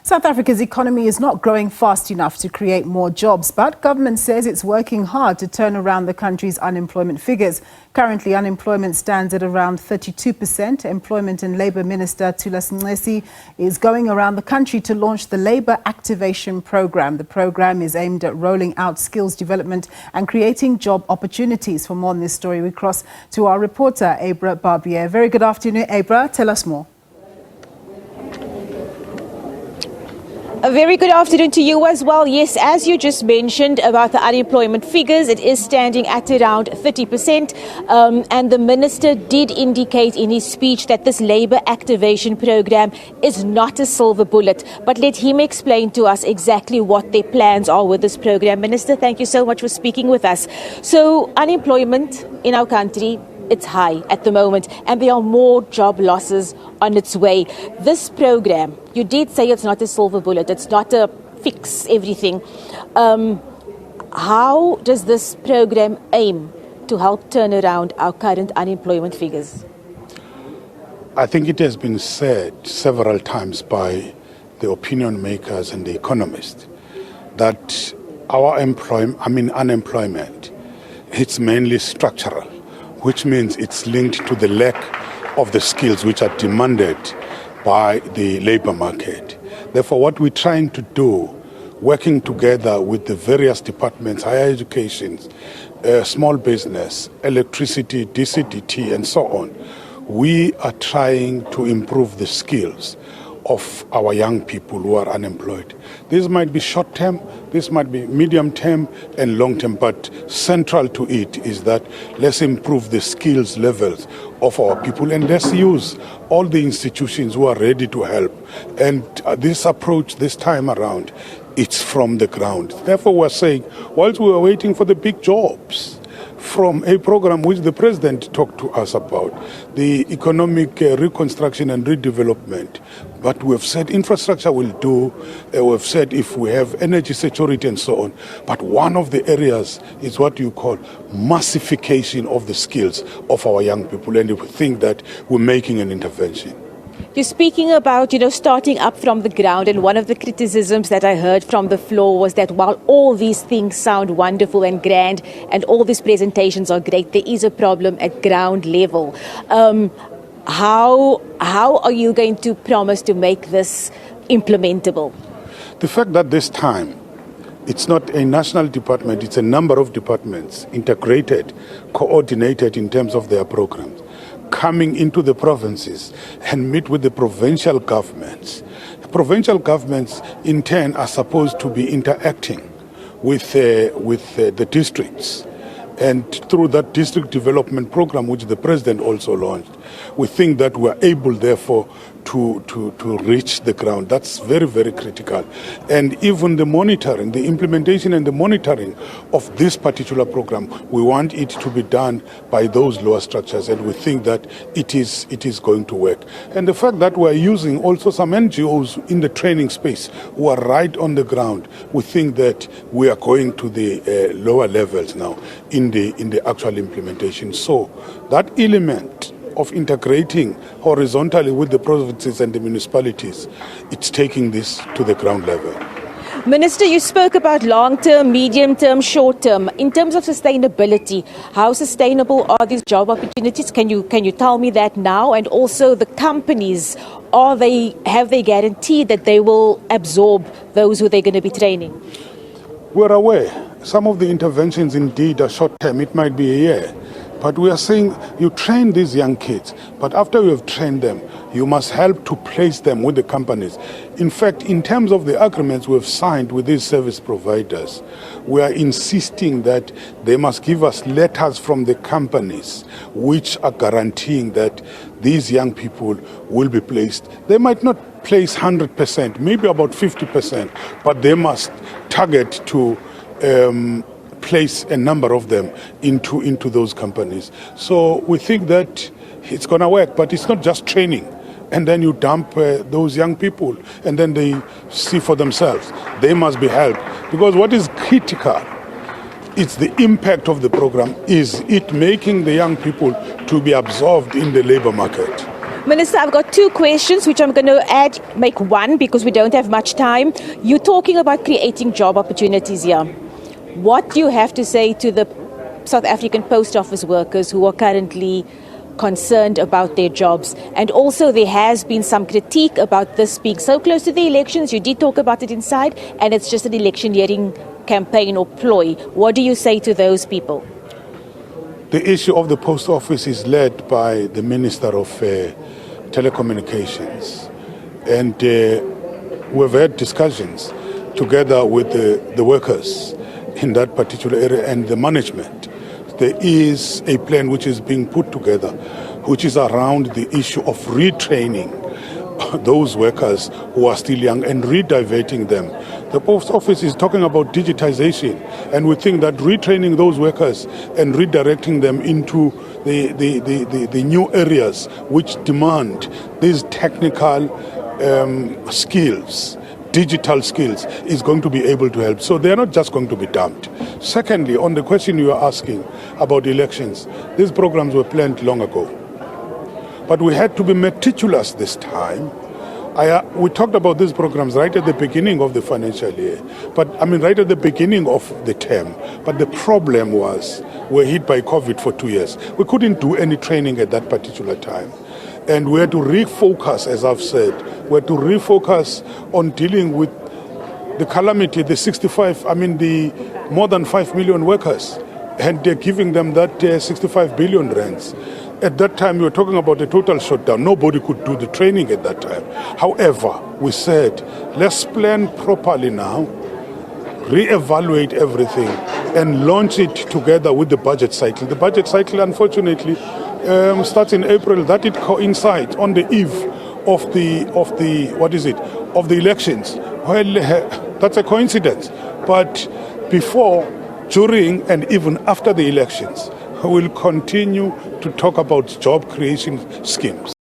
South Africa's economy is not growing fast enough to create more jobs, but government says it's working hard to turn around the country's unemployment figures. Currently, unemployment stands at around 32%. Employment and Labour Minister Thulas Nxesi is going around the country to launch the Labour Activation Programme. The programme is aimed at rolling out skills development and creating job opportunities. For more on this story, we cross to our reporter, Abra Barbier. Very good afternoon, Abra. Tell us more. A very good afternoon to you as well. Yes, as you just mentioned about the unemployment figures, it is standing at around 30%. And the minister did indicate in his speech that this Labour Activation Programme is not a silver bullet. But let him explain to us exactly what their plans are with this programme. Minister, thank you so much for speaking with us. So unemployment in our country, it's high at the moment, and there are more job losses on its way. This program, you did say it's not a silver bullet, it's not a fix everything. How does this program aim to help turn around our current unemployment figures? I think it has been said several times by the opinion makers and the economists that our unemployment, it's mainly structural, which means it's linked to the lack of the skills which are demanded by the labour market. Therefore, what we're trying to do, working together with the various departments, higher education, small business, electricity, DCDT, and so on, we are trying to improve the skills of our young people who are unemployed. This might be short-term, this might be medium-term and long-term, but central to it is that let's improve the skills levels of our people and let's use all the institutions who are ready to help. And this approach this time around, it's from the ground. Therefore, we're saying, whilst we are waiting for the big jobs, from a program which the president talked to us about, the economic reconstruction and redevelopment. But we've said infrastructure will do, we've said if we have energy security and so on. But one of the areas is what you call massification of the skills of our young people. And we think that we're making an intervention. You're speaking about, starting up from the ground, and one of the criticisms that I heard from the floor was that while all these things sound wonderful and grand and all these presentations are great, there is a problem at ground level. How are you going to promise to make this implementable? The fact that this time it's not a national department, it's a number of departments integrated, coordinated in terms of their programs, coming into the provinces and meet with the provincial governments. The provincial governments, in turn, are supposed to be interacting with the districts. And through that district development program, which the president also launched, we think that we're able, therefore, to reach the ground. That's very, very critical. And even the monitoring, the implementation and the monitoring of this particular program, we want it to be done by those lower structures, and we think that it is going to work. And the fact that we're using also some NGOs in the training space who are right on the ground, we think that we are going to the lower levels now in the actual implementation. So that element of integrating horizontally with the provinces and the municipalities, it's taking this to the ground level. Minister, you spoke about long-term, medium-term, short-term. In terms of sustainability, how sustainable are these job opportunities? Can you tell me that now? And also the companies, have they guaranteed that they will absorb those who they're going to be training? We're aware. Some of the interventions indeed are short-term. It might be a year. But we are saying you train these young kids, but after you have trained them, you must help to place them with the companies. In fact, in terms of the agreements we've signed with these service providers, we are insisting that they must give us letters from the companies which are guaranteeing that these young people will be placed. They might not place 100%, maybe about 50%, but they must target to place a number of them into those companies. So we think that it's going to work, but it's not just training and then you dump those young people and then they see for themselves. They must be helped, because what is critical, it's the impact of the program. Is it making the young people to be absorbed in the labor market? Minister, I've got two questions which I'm going to make one because we don't have much time. You're talking about creating job opportunities here. What do you have to say to the South African post office workers who are currently concerned about their jobs? And also there has been some critique about this being so close to the elections. You did talk about it inside, and it's just an electioneering campaign or ploy. What do you say to those people? The issue of the post office is led by the Minister of Telecommunications, and we've had discussions together with the workers in that particular area and the management. There is a plan which is being put together, which is around the issue of retraining those workers who are still young and rediverting them. The post office is talking about digitization, and we think that retraining those workers and redirecting them into the new areas which demand these technical skills, digital skills, is going to be able to help. So they are not just going to be dumped. Secondly, on the question you are asking about elections, these programs were planned long ago. But we had to be meticulous this time. We talked about these programs right at the beginning of the financial year, right at the beginning of the term. But the problem was we're hit by COVID for 2 years. We couldn't do any training at that particular time. And we had to refocus, as I've said, we had to refocus on dealing with the calamity, the more than 5 million workers. And they're giving them that 65 billion rands. At that time, we were talking about a total shutdown. Nobody could do the training at that time. However, we said, let's plan properly now, re-evaluate everything, and launch it together with the budget cycle. The budget cycle, unfortunately, starts in April. That it coincides on the eve of the elections. Well, that's a coincidence. But before, during, and even after the elections, we will continue to talk about job creation schemes.